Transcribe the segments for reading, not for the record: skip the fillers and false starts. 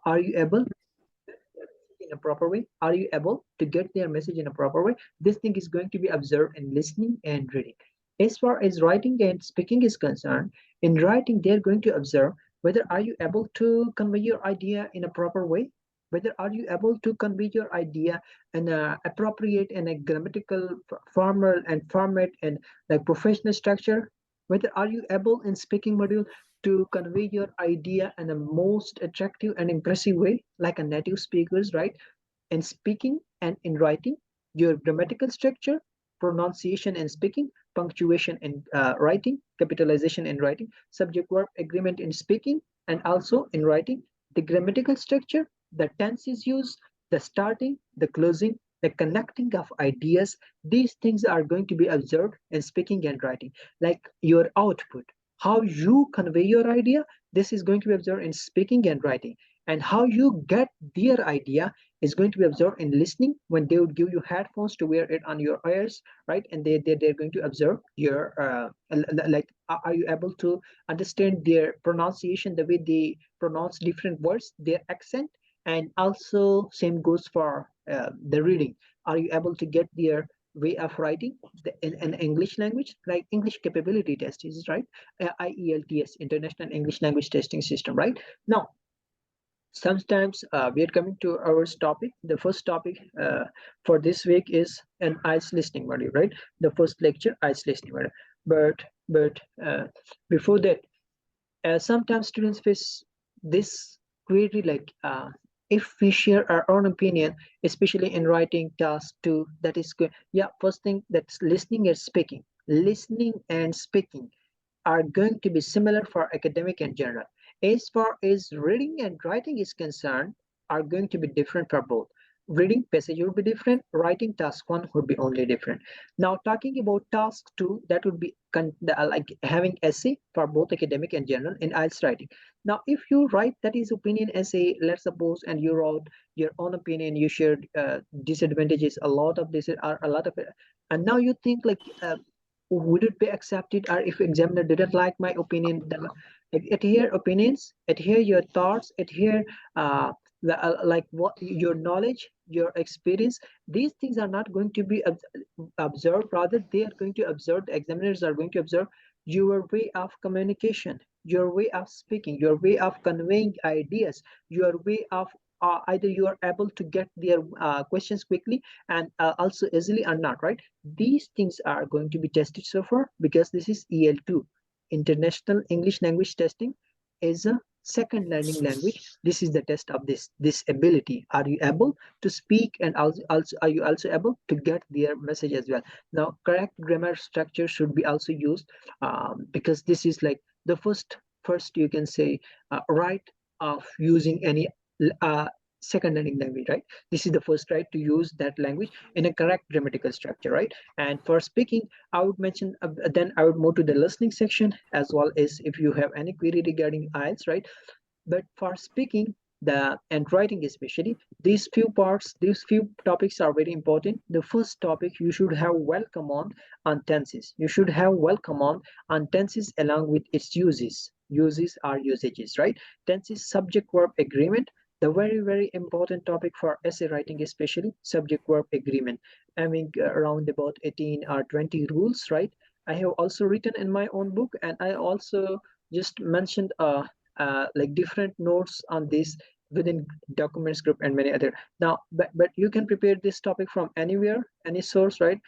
Are you able in a proper way? Are you able to get their message in a proper way? This thing is going to be observed in listening and reading. As far as writing and speaking is concerned, in writing they're going to observe whether are you able to convey your idea in a proper way, whether are you able to convey your idea in a appropriate and a grammatical formal and format and like professional structure, whether are you able in speaking module to convey your idea in a most attractive and impressive way like a native speakers, right? In speaking and in writing, your grammatical structure, pronunciation and speaking, punctuation in writing, capitalization in writing, subject verb agreement in speaking, and also in writing, the grammatical structure, the tenses used, the starting, the closing, the connecting of ideas. These things are going to be observed in speaking and writing, like your output, how you convey your idea. This is going to be observed in speaking and writing, and how you get their idea is going to be observed in listening when they would give you headphones to wear it on your ears, right? And they're going to observe your like are you able to understand their pronunciation, the way they pronounce different words, their accent. And also same goes for the reading. Are you able to get their way of writing in English language, like English capability test is right, IELTS, International English Language Testing System, right? Now sometimes we are coming to our topic. The first topic for this week is an IELTS listening module, right? The first lecture, IELTS listening module. But before that, sometimes students face this query like if we share our own opinion, especially in writing task 2, that is good. Yeah, first thing, that's listening and speaking. Listening and speaking are going to be similar for academic and general. As far as reading and writing is concerned, are going to be different for both. Reading passage would be different, writing task 1 would be only different. Now talking about task 2, that would be like having essay for both academic and general in IELTS writing. Now if you write that is opinion essay, let's suppose, and you wrote your own opinion, you shared disadvantages, a lot of this are a lot of it, and now you think like would it be accepted, or if examiner didn't like my opinion, then adhere opinions, adhere your thoughts, adhere like what your knowledge, your experience. These things are not going to be observed, rather they are going to observe, the examiners are going to observe your way of communication, your way of speaking, your way of conveying ideas, your way of either you are able to get their questions quickly and also easily or not, right? These things are going to be tested so far, because this is EL2, International English Language Testing, is a second learning language. This is the test of this ability. Are you able to speak, and also are you also able to get their message as well? Now correct grammar structure should be also used, because this is like the first you can say right of using any uh, second learning language, right? This is the first right to use that language in a correct grammatical structure, right? And for speaking, I would mention then I would move to the listening section, as well as if you have any query regarding IELTS, right? But for speaking and writing especially, these few topics are very important. The first topic, you should have well command on tenses. You should have well command on tenses along with its uses or usages, right? Tenses, subject verb agreement, the very important topic for essay writing, especially subject verb agreement. I mean around about 18 or 20 rules, right? I have also written in my own book, and I also just mentioned like different notes on this within documents group and many other. Now but you can prepare this topic from anywhere, any source, right?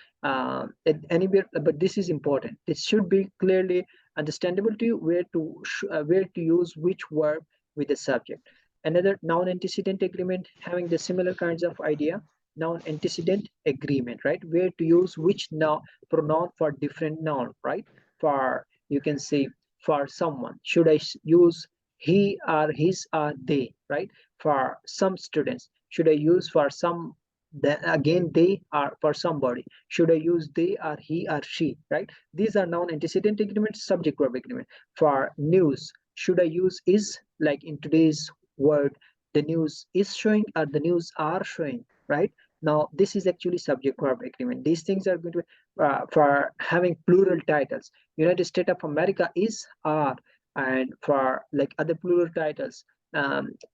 Anywhere, but this is important. This should be clearly understandable to you, where to use which verb with the subject. Another, noun antecedent agreement, having the similar kinds of idea. Noun antecedent agreement, right? Where to use which noun pronoun for different noun, right? For, you can say, for someone, should I use he or his or they, right? For some students, should I use for some, then again they are for somebody, should I use they or he or she, right? These are noun antecedent agreements, subject verb agreement. For news, should I use is, like in today's word, the news is showing or the news are showing, right? Now this is actually subject verb agreement. These things are going to be for having plural titles. United States of America is, are, and for like other plural titles,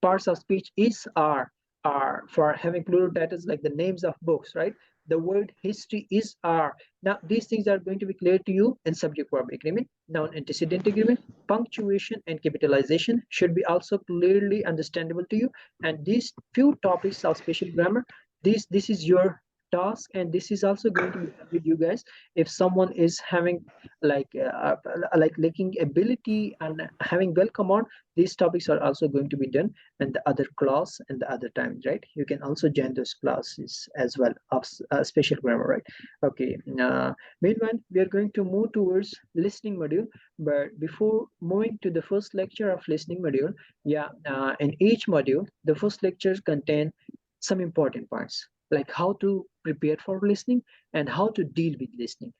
parts of speech is are for having plural titles like the names of books, right? The word history is are. Now these things are going to be clear to you in subject verb agreement, noun antecedent agreement. Punctuation and capitalization should be also clearly understandable to you. And these few topics of special grammar, this is your task, and this is also going to be with you guys. If someone is having like lacking ability and having well command, these topics are also going to be done in the other class and the other times, right? You can also join those classes as well of special grammar, right? Okay. Meanwhile, we are going to move towards listening module. But before moving to the first lecture of listening module, yeah, in each module, the first lectures contain some important points, like how to prepare for listening and how to deal with listening.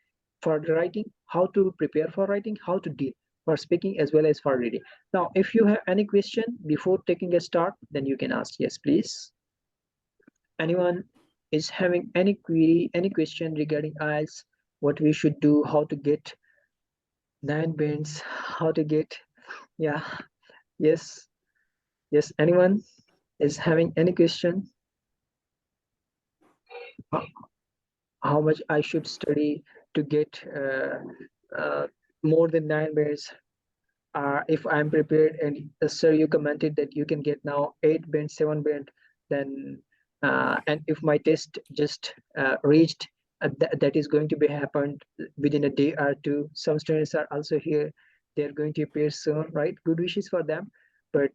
For writing, how to prepare for writing, how to deal for speaking as well as for reading. Now, if you have any question before taking a start, then you can ask. Yes, please. Anyone is having any query, any question regarding IELTS, what we should do, how to get 9 bands, how to get, yeah, yes, yes. Anyone is having any question? How much I should study to get uh, more than 9 bands? If I'm prepared, and sir, you commented that you can get now 8 band, 7 band, then and if my test just reached, that is going to be happened within a day or two. Some students are also here, they're going to appear soon, right? Good wishes for them. But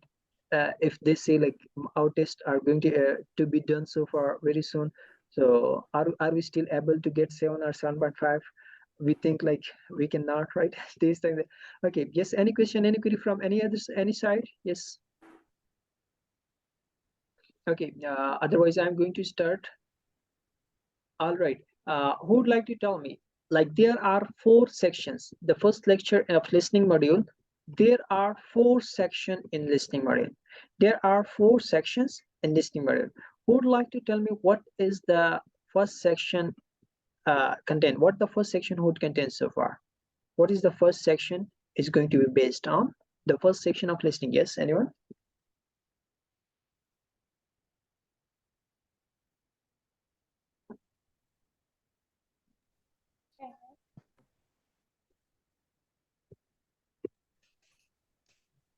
if they say like our tests are going to be done so far very soon, so are we still able to get 7 or 7.5? We think like we cannot, right? This time. Okay, yes, any question, any query from any side? Yes. Okay, otherwise I'm going to start. All right, who would like to tell me, like there are 4 sections, the first lecture of listening module, there are 4 sections in listening module. There are 4 sections in listening module. Who would like to tell me what is the first section contain, what the first section would contain so far? What is the first section is going to be based on? The first section of listening. Yes, anyone?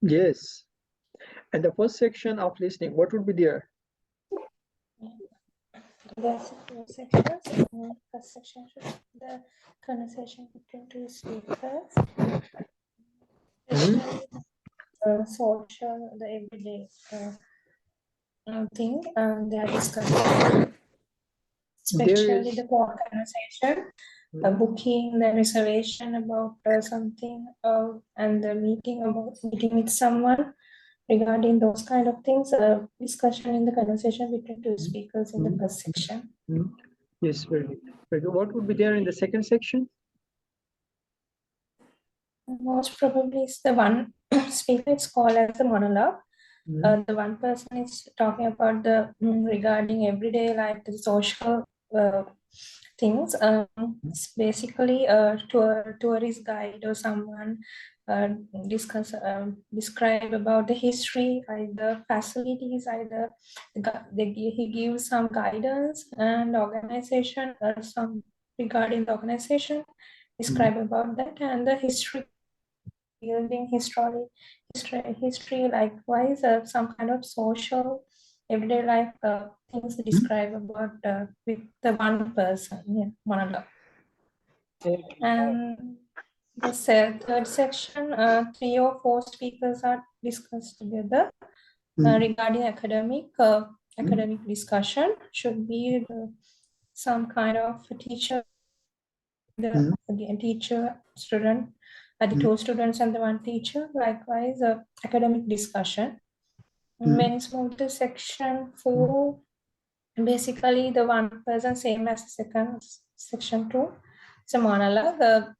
Yes. And the first section of listening, what would be there? There's 4 sections. First section should be the conversation between 2 speakers. Social, the everyday thing they are discussing. Especially the phone conversation, booking, the reservation about something, and the meeting with someone regarding those kind of things. Discussion in the conversation between 2 speakers in the first section. Yes, very good. Very good. What would be there in the second section? Most probably is the one speaker. It's called as the monologue. The one person is talking about the regarding everyday life, the social things. It's basically a tourist guide or someone describe about the history, either facilities, either he gives some guidance and organization, some regarding the organization, describe about that, and the history, building history, likewise some kind of social everyday life things describe about with the one person monologue. And the third section, 3 or 4 speakers are discussed together regarding academic discussion. Should be some kind of teacher, again teacher, student, the 2 students and the 1 teacher, likewise academic discussion. When it's moved to section 4, basically the one person, same as the second section 2, it's a monologue,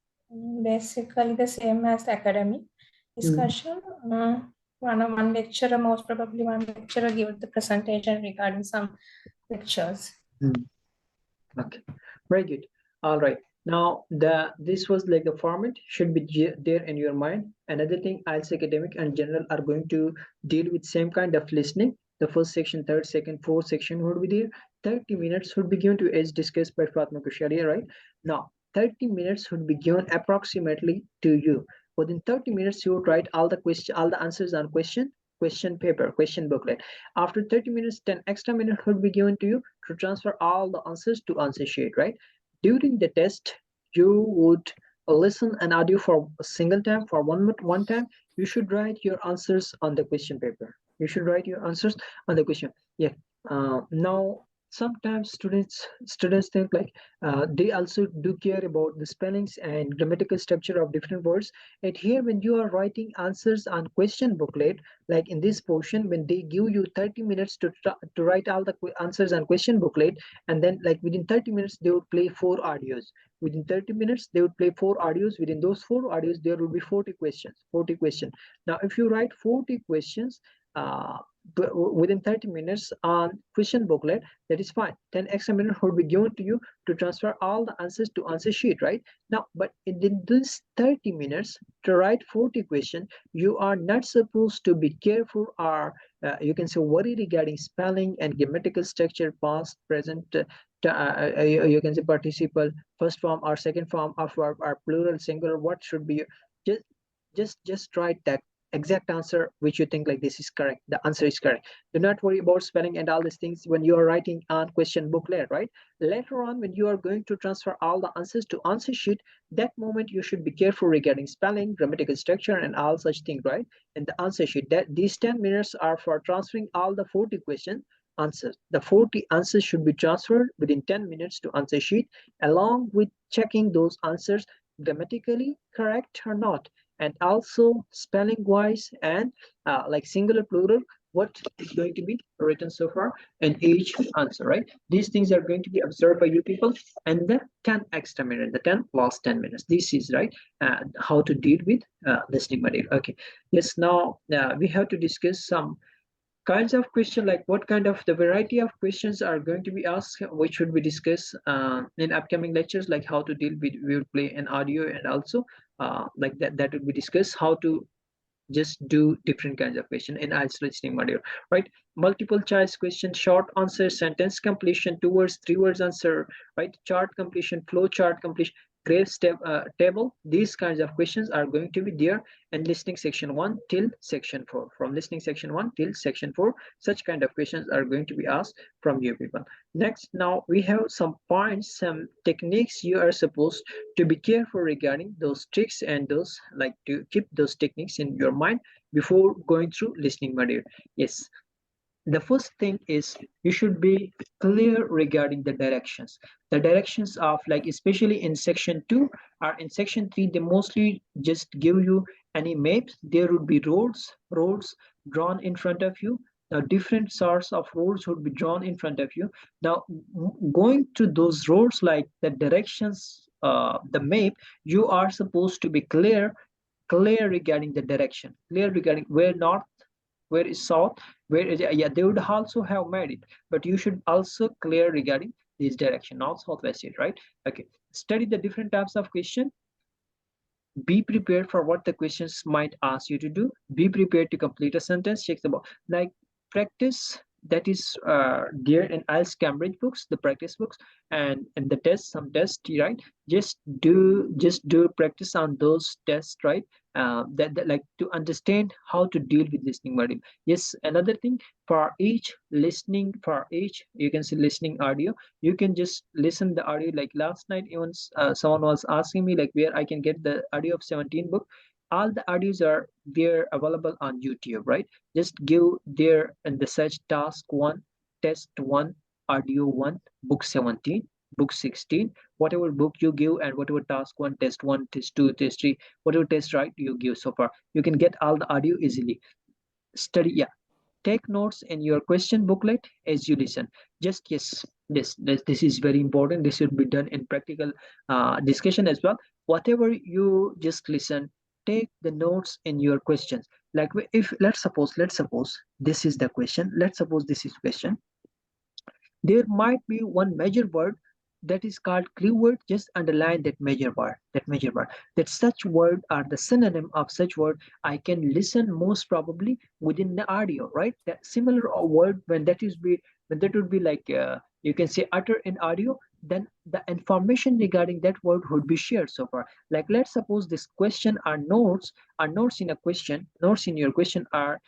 basically the same as the academic discussion. One lecturer, most probably one lecturer give the presentation regarding some lectures. Okay, very good. All right. Now this was like the format should be there in your mind. Another thing, IELTS academic and general are going to deal with same kind of listening. The first section, third section, fourth section would be there. 30 minutes would be given to, as discussed by Fatma Kushari, right? Now 30 minutes would be given approximately to you. Within 30 minutes you would write all the answers on question paper, question booklet. After 30 minutes, 10 extra minutes would be given to you to transfer all the answers to answer sheet, right? During the test, you would listen an audio for a single time, for one time. You should write your answers on the question paper. You should write your answers on the question. Yeah. Now, sometimes students think like they also do care about the spellings and grammatical structure of different words. And here, when you are writing answers on question booklet, like in this portion, when they give you 30 minutes to write all the answers on question booklet, and then like within 30 minutes they would play four audios. Within 30 minutes they would play four audios. Within those four audios there will be 40 questions. Now if you write 40 questions uh, within 30 minutes on question booklet, that is fine. 10 extra minutes will be given to you to transfer all the answers to answer sheet, right? Now but in this 30 minutes to write 40 questions, you are not supposed to be careful or you can say worry regarding spelling and grammatical structure, past, present, you can say participle, first form or second form of verb, or plural, singular, what should be. just just write that exact answer which you think like this is correct, the answer is correct. Do not worry about spelling and all these things when you are writing on question booklet, right? Later on when you are going to transfer all the answers to answer sheet, that moment you should be careful regarding spelling, grammatical structure, and all such things, right? And the answer sheet, that these 10 minutes are for transferring all the 40 question answers. The 40 answers should be transferred within 10 minutes to answer sheet, along with checking those answers grammatically correct or not, and also spelling wise, and like singular, plural, what is going to be written so far in each answer, right? These things are going to be observed by you people. And the 10 extra minute, the 10 plus 10 minutes, this is right, how to deal with listening material. Okay, yes. Now we have to discuss some kinds of question, like what kind of the variety of questions are going to be asked, which should be discussed in upcoming lectures, like how to deal with, we will play an audio, and also like that would be discussed how to just do different kinds of question in IELTS listening module, right? Multiple choice question, short answer, sentence completion, 2 words, 3 words answer, right? Chart completion, flow chart completion, graph step table. These kinds of questions are going to be there in listening section 1 till section 4. From listening section 1 till section 4, such kind of questions are going to be asked from you people. Next, now we have some points, some techniques you are supposed to be careful regarding those tricks, and those, like, to keep those techniques in your mind before going through listening module. Yes, the first thing is you should be clear regarding the directions of, like, especially in section 2 or in section 3, they mostly just give you any maps. There would be roads drawn in front of you. Now different sorts of roads would be drawn in front of you. Now going to those roads, like the directions, the map, you are supposed to be clear regarding the direction, clear regarding where north, where is south, where is, yeah, they would also have made it, but you should also clear regarding this direction, north, south, west, east, right? Okay, study the different types of question. Be prepared for what the questions might ask you to do. Be prepared to complete a sentence. Check the box, like practice, that is there in IELTS Cambridge books, the practice books, and the test, some test, right? Just do practice on those tests, right? That like to understand how to deal with listening module. Yes, another thing, for each listening, for each, you can see listening audio, you can just listen the audio. Like last night even someone was asking me like where I can get the audio of 17 book. All the audios are there available on YouTube, right? Just give there in the search task 1, test 1, audio 1, book 17, book 16, whatever book you give, and whatever task 1, test 1, test 2, test 3, whatever test right you give so far, you can get all the audio easily. Study, yeah. Take notes in your question booklet as you listen. Just, yes, this is very important. This should be done in practical discussion as well. Whatever you just listen, take the notes in your questions. Like if let's suppose this is the question. Let's suppose this is question. There might be one major word that is called clue word. Just underline that major word, that such word are the synonym of such word I can listen most probably within the audio, right? That similar word, when that is be, when that would be like you can say utter in audio, then the information regarding that word would be shared so far. Like let's suppose this question are notes in a question, notes in your question are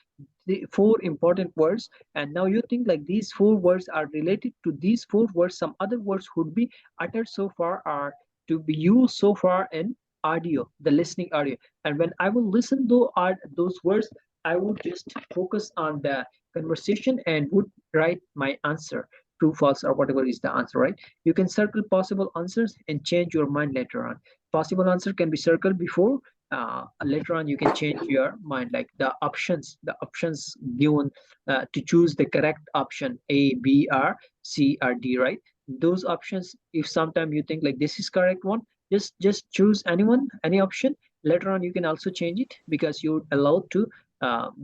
the four important words, and now you think like these four words are related to these four words, some other words would be uttered so far are to be used so far in audio, the listening audio. And when I will listen those words, I would just focus on the conversation and would write my answer, true, false, or whatever is the answer, right? You can circle possible answers and change your mind later on. Possible answer can be circled before, later on you can change your mind, like the options given to choose the correct option A, B, or C or D, right? Those options, if sometime you think like this is correct one, just choose any option. Later on you can also change it, because you're allowed to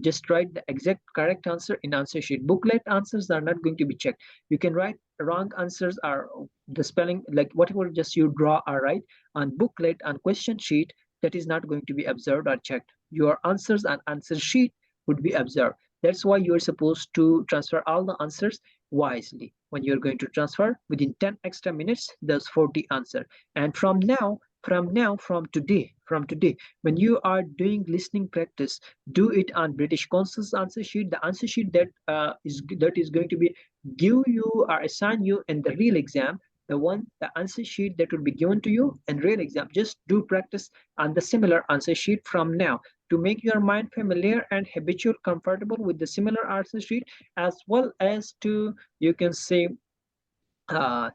just write the exact correct answer in answer sheet. Booklet answers are not going to be checked. You can write wrong answers or the spelling, like whatever just you draw or write on booklet on question sheet, that is not going to be observed or checked. Your answers and answer sheet would be observed. That's why you're supposed to transfer all the answers wisely. When you're going to transfer within 10 extra minutes, there's 40 answer. And from today, when you are doing listening practice, do it on British Council's answer sheet, the answer sheet that is going to be give you or assign you in the real exam, the answer sheet that will be given to you in real exam. Just do practice on the similar answer sheet from now, to make your mind familiar and habitual, comfortable with the similar answer sheet, as well as to, you can say, uh,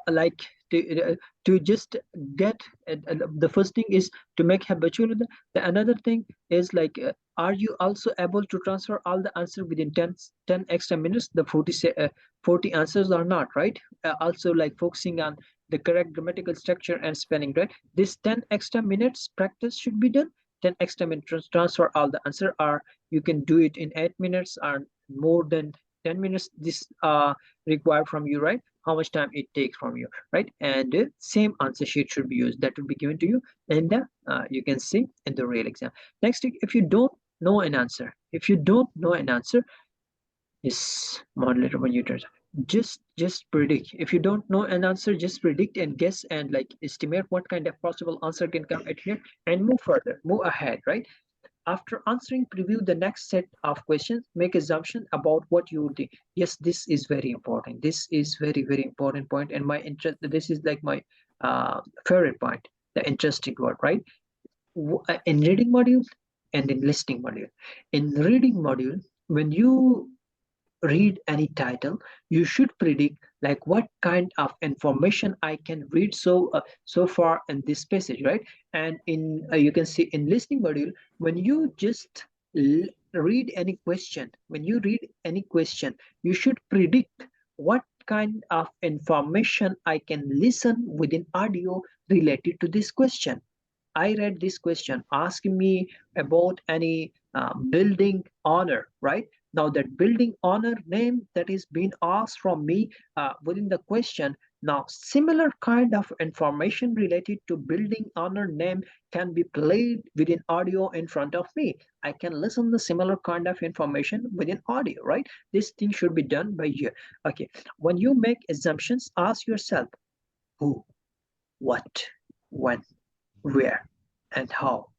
like to just get the first thing is to make habitual. The another thing is like are you also able to transfer all the answer within 10 extra minutes, the 40 answers or not, right? Also like focusing on the correct grammatical structure and spelling, right? This 10 extra minutes practice should be done. 10 extra minutes transfer all the answer, or you can do it in 8 minutes or more than 10 minutes. This required from you, right? How much time it takes from you, right? And same answer sheet should be used, that will be given to you, and you can see in the real exam. Next, if you don't know an answer, is modulator when you try, just predict. If you don't know an answer, just predict and guess and like estimate what kind of possible answer can come at here, and move further, move ahead, right? After answering, preview the next set of questions. Make assumption about what you would think. Yes, this is very important. This is very, very important point, and my interest. This is like my favorite point. The interesting word, right? In reading module and in listening module. In reading module, when you read any title, you should predict like what kind of information I can read so far in this passage, right? And in you can see in listening module, when you just read any question, you should predict what kind of information I can listen within audio related to this question. I read this question asking me about any building owner, right? Now that building owner name that is being asked from me within the question. Now similar kind of information related to building owner name can be played within audio in front of me. I can listen the similar kind of information within audio, right? This thing should be done by you. Okay. When you make assumptions, ask yourself who, what, when, where, and how.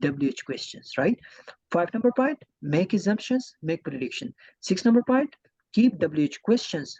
WH questions, right? 5 number point, make assumptions, make prediction. 6 number point, keep WH questions.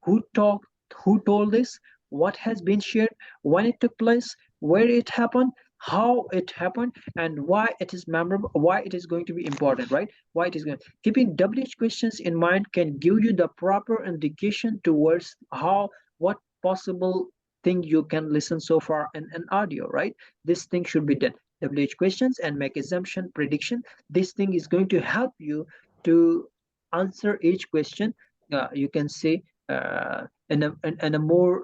Who talked, who told this, what has been shared, when it took place, where it happened, how it happened, and why it is memorable, why it is going to be important, right? Why it is going. Keeping WH questions in mind can give you the proper indication towards how, what possible thing you can listen so far in an audio, right? This thing should be done. WH questions and make assumption, prediction. This thing is going to help you to answer each question. You can say in a more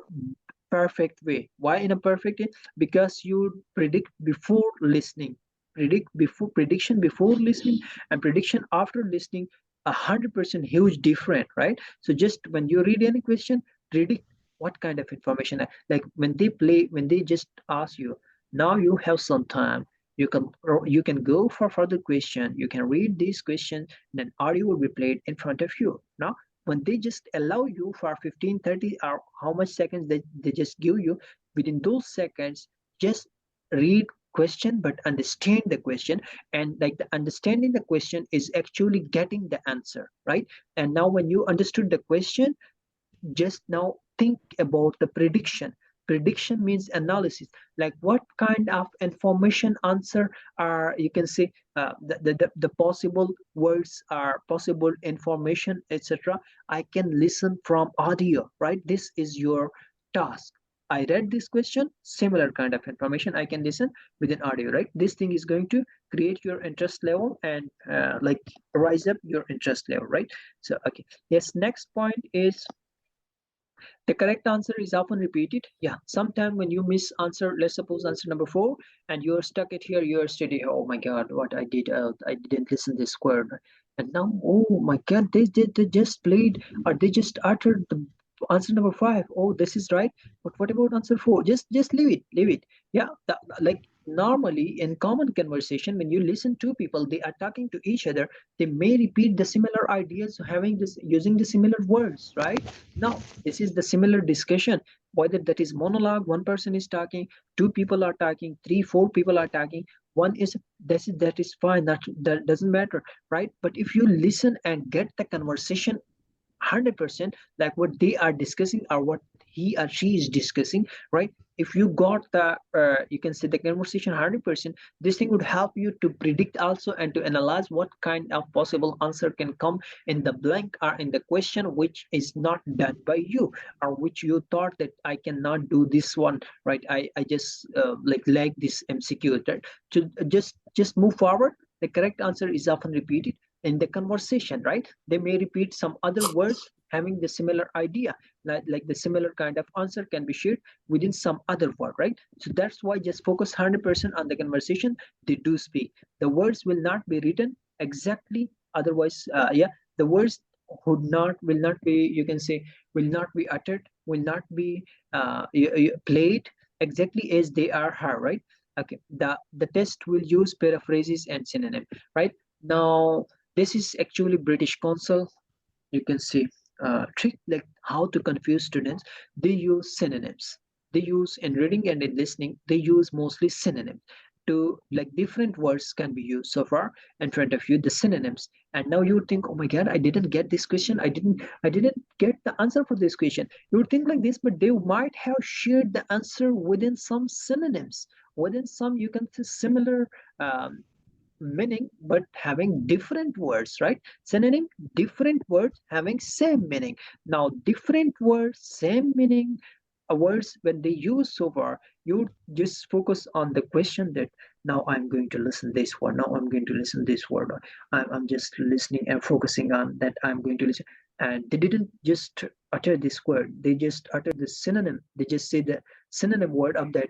perfect way. Why in a perfect way? Because you predict before listening, prediction before listening, and prediction after listening. 100% huge different, right? So just when you read any question, predict what kind of information, like when they just ask you, now you have some time, you can go for further question, you can read this question, then audio will be played in front of you. Now when they just allow you for 15, 30, or how much seconds they just give you, within those seconds, just read question but understand the question, and like the understanding the question is actually getting the answer, right? And now when you understood the question, just now think about the prediction. Prediction means analysis, like what kind of information answer are, you can say, the possible words are possible information, etc. I can listen from audio, right? This is your task. I read this question, similar kind of information I can listen with an audio, right? This thing is going to create your interest level and like rise up your interest level, right? So okay, yes, next point is the correct answer is often repeated. Yeah, sometime when you miss answer, let's suppose answer number four, and you're stuck at here, you're studying. Oh my God, what I did, I didn't listen this word, and now, oh my God, they just played or they just uttered the answer number five. Oh, this is right, but what about answer four? Just leave it. Yeah, like normally in common conversation, when you listen to people, they are talking to each other. They may repeat the similar ideas, having this using the similar words, right? Now this is the similar discussion, whether that is monologue, one person is talking, two people are talking, three, four people are talking, one is that is fine, that doesn't matter, right? But if you listen and get the conversation 100%, like what they are discussing or what he or she is discussing, right? If you got the you can say the conversation 100%, this thing would help you to predict also and to analyze what kind of possible answer can come in the blank or in the question which is not done by you, or which you thought that I cannot do this one, right? I just like this MCQ, right? To just move forward, the correct answer is often repeated in the conversation, right? They may repeat some other words having the similar idea, like the similar kind of answer can be shared within some other word, right? So that's why just focus 100% on the conversation they do speak. The words will not be written exactly, otherwise, yeah, the words will not be, you can say, will not be uttered, will not be played exactly as they are heard, right? Okay, the test will use paraphrases and synonym, right? Now this is actually British Council, you can see, trick, like how to confuse students. They use synonyms. They use in reading and in listening, they use mostly synonyms. To like different words can be used so far in front of you, the synonyms. And now you would think, oh my God, I didn't get this question. I didn't get the answer for this question. You would think like this, but they might have shared the answer within some synonyms, within some, you can say, similar um, meaning but having different words, right? Synonym, different words having same meaning. Now different words, same meaning, words when they use so far, you just focus on the question that now I'm going to listen this word, now I'm going to listen this word, or I'm just listening and focusing on that I'm going to listen. And they didn't just utter this word, they just uttered the synonym, they just say the synonym word of that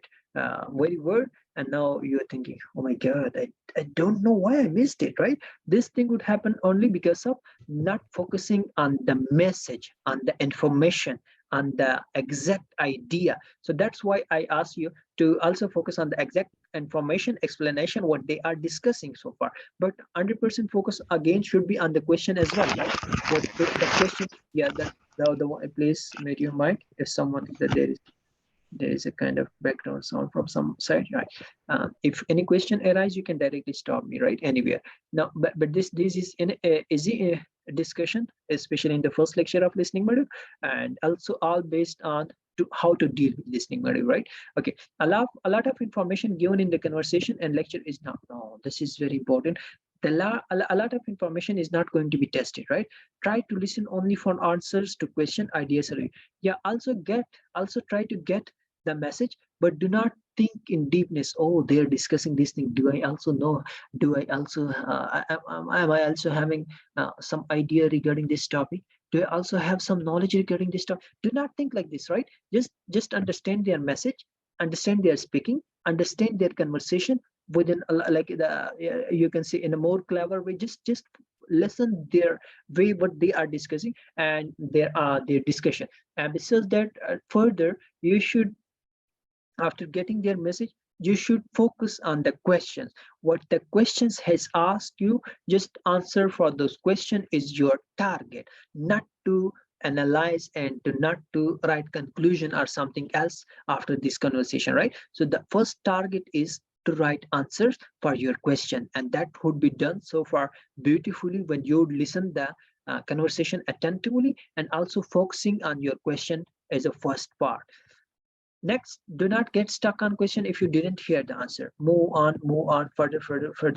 very word. And now you're thinking, oh my God, I don't know why I missed it, right? This thing would happen only because of not focusing on the message, on the information, on the exact idea. So that's why I ask you to also focus on the exact information, explanation, what they are discussing so far. But 100% focus again should be on the question as well, right? What the question, yeah, the one, please mute your mic if someone, that there is a kind of background sound from some side, right? If any question arises, you can directly stop me, right? Anywhere. Now, but this is an easy discussion, especially in the first lecture of listening module, and also all based on how to deal with listening module, right? Okay, a lot of information given in the conversation and lecture is not. No, this is very important. A lot of information is not going to be tested, right? Try to listen only for answers to question ideas. Yeah, also try to get the message, but do not think in deepness. Oh, they're discussing this thing, do I also know, do I also am I also having some idea regarding this topic, do I also have some knowledge regarding this topic? Do not think like this, right? Just understand their message, understand their speaking, understand their conversation within like the, you can say, in a more clever way. Just listen their way what they are discussing and their discussion. And besides that, further you should, after getting their message, you should focus on the questions, what the questions has asked you. Just answer for those questions is your target, not to analyze and to not to write conclusion or something else after this conversation, right? So the first target is to write answers for your question, and that would be done so far beautifully when you listen the conversation attentively and also focusing on your question as a first part. Next, do not get stuck on question if you didn't hear the answer. Move on, further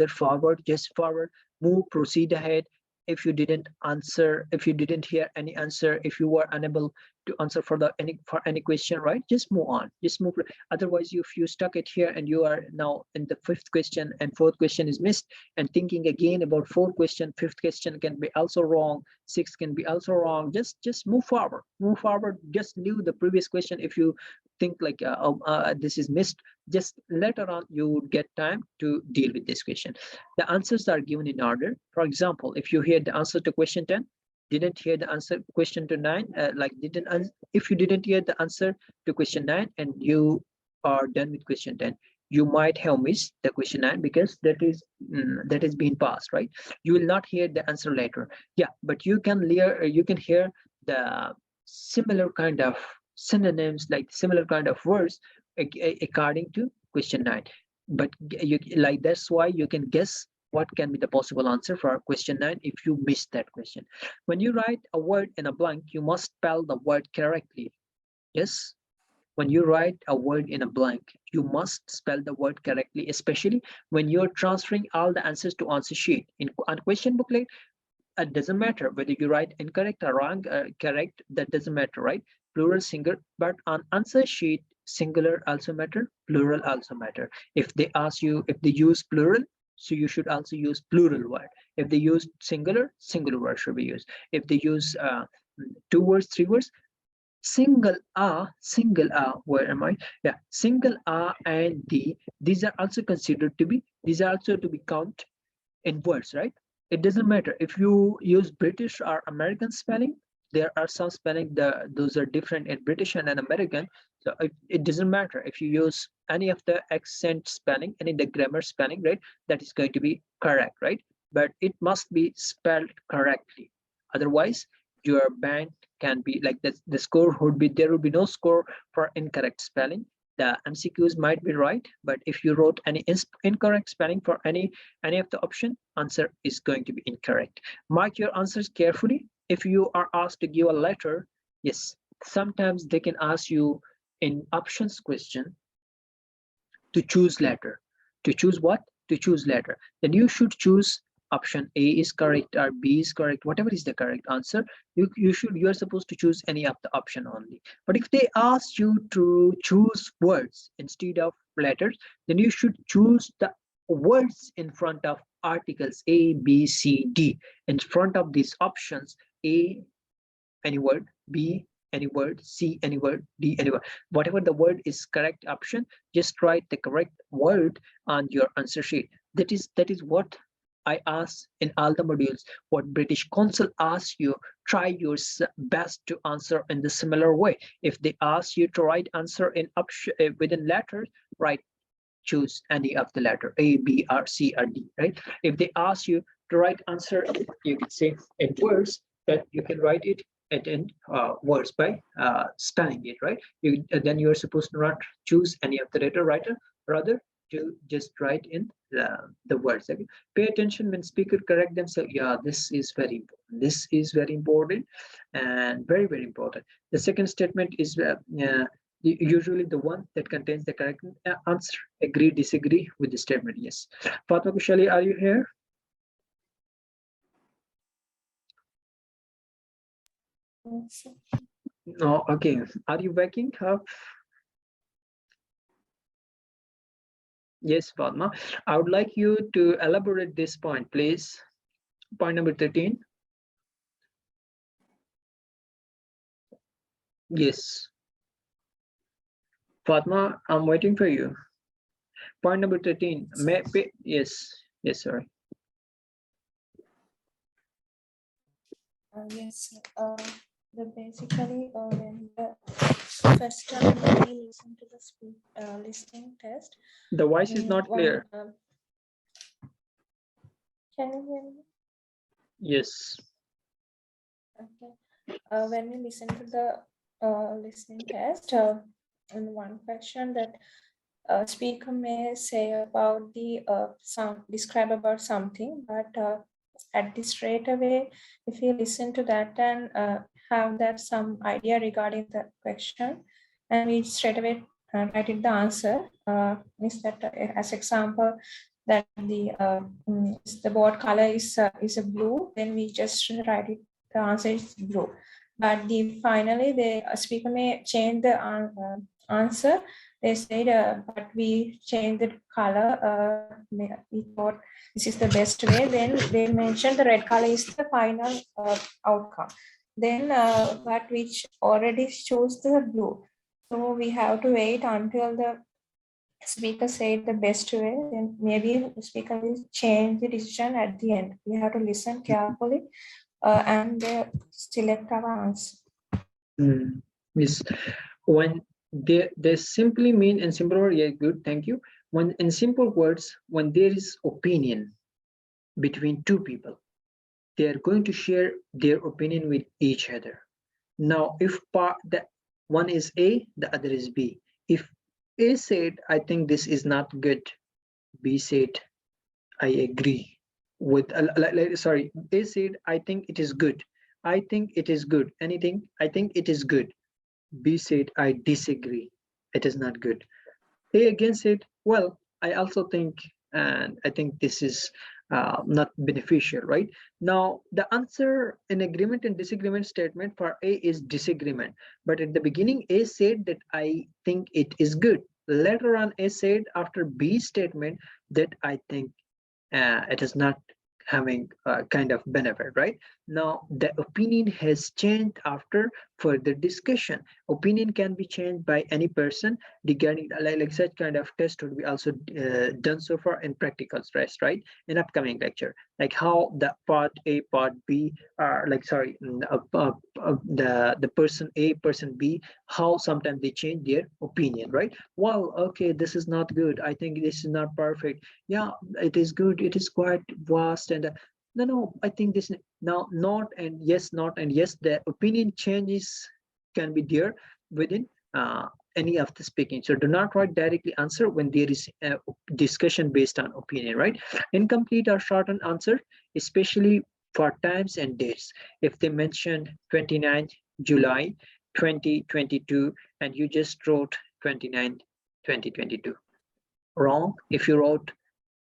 forward, just forward, move, proceed ahead. If you didn't answer, if you didn't hear any answer, if you were unable to answer for any question, right? Just move on, just move. Otherwise, if you stuck it here and you are now in the fifth question and fourth question is missed, and thinking again about fourth question, fifth question can be also wrong, sixth can be also wrong. Just move forward, move forward. Just leave the previous question if you think like this is missed. Just later on you would get time to deal with this question. The answers are given in order. For example, if you hear the answer to question 10, didn't hear the answer question to 9, if you didn't hear the answer to question 9 and you are done with question 10, you might have missed the question 9 because that is being passed, right? You will not hear the answer later. Yeah, but you can hear the similar kind of synonyms, like similar kind of words according to question 9. But you, like, that's why you can guess what can be the possible answer for question 9 if you miss that question. When you write a word in a blank, you must spell the word correctly. Yes, when you write a word in a blank, you must spell the word correctly, especially when you're transferring all the answers to answer sheet. On question booklet, it doesn't matter whether you write incorrect or wrong, correct, that doesn't matter, right? Plural, singular. But on answer sheet, singular also matter, plural also matter. If they ask you, if they use plural, so you should also use plural word. If they use singular, singular word should be used. If they use 2 words, 3 words, single a, where am I? Yeah, single a and the, these are also considered to be, these are also to be count in words, right? It doesn't matter if you use British or American spelling. There are some spelling, those are different in British and in American. So it doesn't matter if you use any of the accent spelling, any of the grammar spelling, right? That is going to be correct, right? But it must be spelled correctly. Otherwise, your bank can be like that. The score would be, there would be no score for incorrect spelling. The MCQs might be right, but if you wrote any incorrect spelling for any of the option, answer is going to be incorrect. Mark your answers carefully. If you are asked to give a letter, yes, sometimes they can ask you in options question to choose letter. To choose what? To choose letter. Then you should choose option A is correct or B is correct, whatever is the correct answer. You are supposed to choose any of the option only. But if they ask you to choose words instead of letters, then you should choose the words in front of articles A, B, C, D. In front of these options, A, any word, B, any word, C, any word, D, any word. Whatever the word is correct option, just write the correct word on your answer sheet. That is what I ask in all the modules. What British Council asks you, try your best to answer in the similar way. If they ask you to write answer in option within letters, write, choose any of the letter A, B, or C, or D, right? If they ask you to write answer, you can say in words, that you can write it in words by spelling it, right? Then you are supposed to not choose any of the letter writer, rather to just write in the words. Okay? Pay attention when speaker correct themselves. Yeah, this is very important. This is very important and very, very important. The second statement is usually the one that contains the correct answer. Agree, disagree with the statement. Yes. Fatma Kushali, are you here? No. Okay. Are you waking up? Yes, Fatma. I would like you to elaborate this point, please. Point number 13. Yes. Fatma, I'm waiting for you. Point number 13. Yes. Yes, sorry. Yes. Basically, when the first time when we listen to the listening test, The voice is not one clear. can you hear me? Yes. Okay. When we listen to the listening test, in one question that speaker may say about the describe about something, but at this straight away, if you listen to that and have that some idea regarding the question, and we straight away write it the answer. Is that as example that the board color is a blue, then we just write it. The answer is blue. But finally the speaker may change the answer. They said, but we changed the color. We thought this is the best way. Then they mentioned the red color is the final outcome. Then, but which already shows the blue. So we have to wait until the speaker said the best way. Then maybe the speaker will change the decision at the end. We have to listen carefully and select our answer. Yes. When they simply mean in simple words, yeah, good, thank you. When in simple words, when there is opinion between two people, they are going to share their opinion with each other. Now, if the one is A, the other is B. If A said, I think this is not good, B said, I agree with, sorry, A said, I think it is good. I think it is good. Anything, I think it is good. B said, I disagree. It is not good. A again said, well, I also think, and I think this is not beneficial, right? Now, the answer in agreement and disagreement statement for A is disagreement. But at the beginning, A said that I think it is good. Later on, A said after B statement that I think it is not having a kind of benefit. Right now the opinion has changed after further discussion. Opinion can be changed by any person regarding like such kind of test would be also done so far in practical stress, right, in upcoming lecture, like how the part A part B are like sorry the person A person B, how sometimes they change their opinion, right? Well, okay, this is not good, I think this is not perfect. Yeah, it is good, it is quite vast, and no, I think this now not and yes, not and yes, the opinion changes can be there within any of the speaking. So do not write directly answer when there is a discussion based on opinion, right? Incomplete or shortened answer, especially for times and dates. If they mentioned 29th July 2022 and you just wrote 29 2022, wrong. If you wrote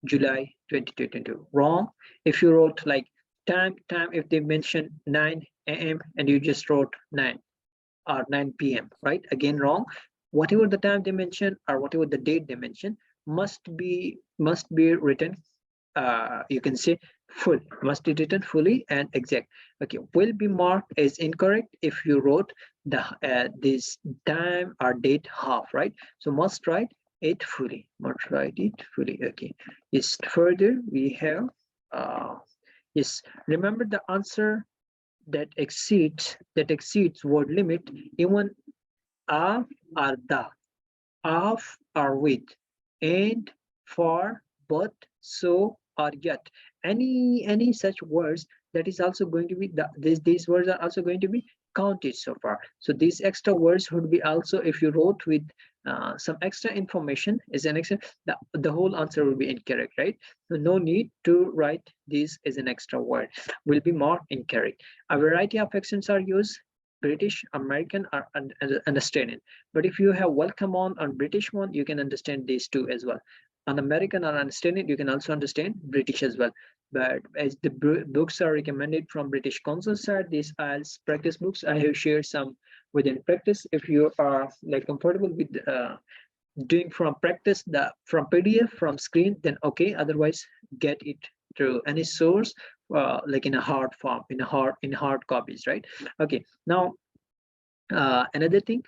July 2022, wrong. If you wrote like time, if they mention 9 a.m. and you just wrote 9 or 9 p.m., right? Again, wrong. Whatever the time they mention or whatever the date they mention must be written. You can say full, must be written fully and exact. Okay, will be marked as incorrect if you wrote the this time or date half, right? So must write it fully, must write it fully. Okay, yes, further we have yes, remember the answer that exceeds word limit, even of or the, of or with, and, for, but, so, or yet. Any such words that is also going to be these words are also going to be counted so far. So these extra words would be also, if you wrote with some extra information as an extra, the whole answer will be incorrect, right? So no need to write this as an extra word, will be marked incorrect. A variety of accents are used, British, American, or Australian. But if you have welcome on British one, you can understand these two as well. On American or Australian, you can also understand British as well. But as the books are recommended from British Council side, these IELTS practice books, I have shared some within practice. If you are like comfortable with doing from practice from PDF from screen, then okay. Otherwise, get it through any source, like in a hard form, in hard copies, right? Okay. Now, another thing,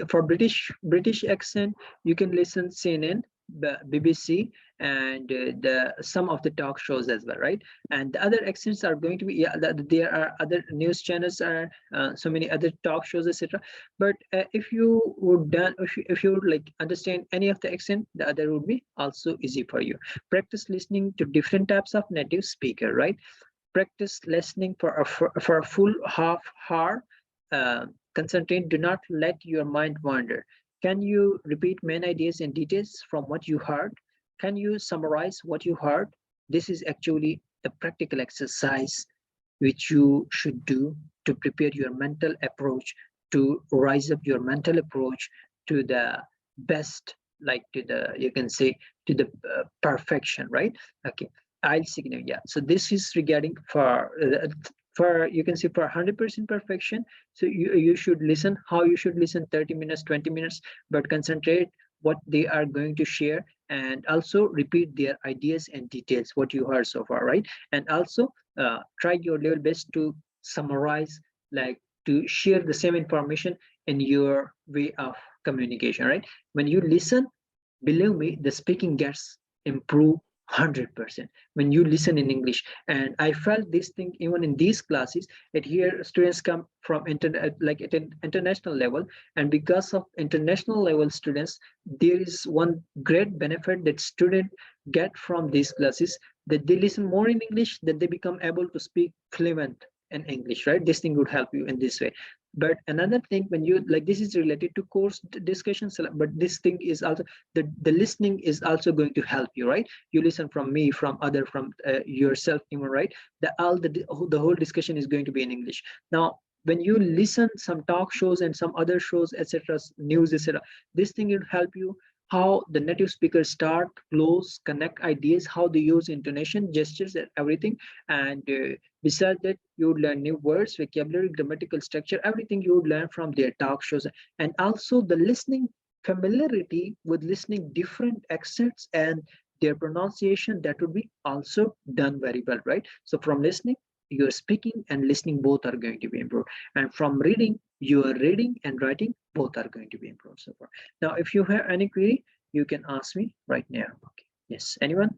for British accent, you can listen CNN the BBC, and the some of the talk shows as well, right? And the other accents are going to be, yeah, there are other news channels, are so many other talk shows, etc. But if you would done, if you would like understand any of the accent, the other would be also easy for you. Practice listening to different types of native speaker, right? Practice listening for for a full half hour. uh, Concentrate, do not let your mind wander. Can you repeat main ideas and details from what you heard? Can you summarize what you heard? This is actually a practical exercise which you should do to prepare your mental approach, to rise up your mental approach to the best, like to the, you can say, to the perfection, right? Okay, I'll signal, yeah. So this is regarding for, you can say, for 100% perfection. So you should listen, how you should listen 30 minutes, 20 minutes, but concentrate what they are going to share, and also repeat their ideas and details what you heard so far, right? And also try your level best to summarize, like to share the same information in your way of communication, right? When you listen, believe me, the speaking gets improved 100% when you listen in English. And I felt this thing even in these classes, that here students come from like at an international level, and because of international level students, there is one great benefit that student get from these classes, that they listen more in English, that they become able to speak fluent in English, right? This thing would help you in this way. But another thing, when you like, this is related to course discussions, but this thing is also, the listening is also going to help you, right? You listen from me, from other, from yourself even, right? The whole discussion is going to be in English. Now when you listen some talk shows and some other shows, etc., news, etc., this thing will help you how the native speakers start, close, connect ideas, how they use intonation, gestures, and everything. And besides that, you would learn new words, vocabulary, grammatical structure, everything you would learn from their talk shows. And also the listening, familiarity with listening different accents and their pronunciation, that would be also done very well, right? So from listening, your speaking and listening both are going to be improved. And from reading, your reading and writing both are going to be improved so far. Now if you have any query, you can ask me right now. Okay, yes, anyone?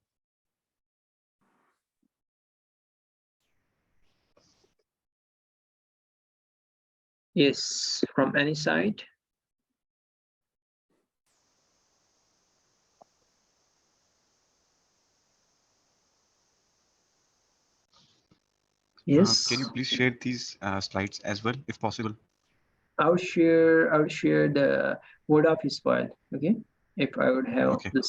Yes, from any side. Can you Yes, please share these slides as well, if possible? I'll share the Word Office file. Okay, if I would have Okay. the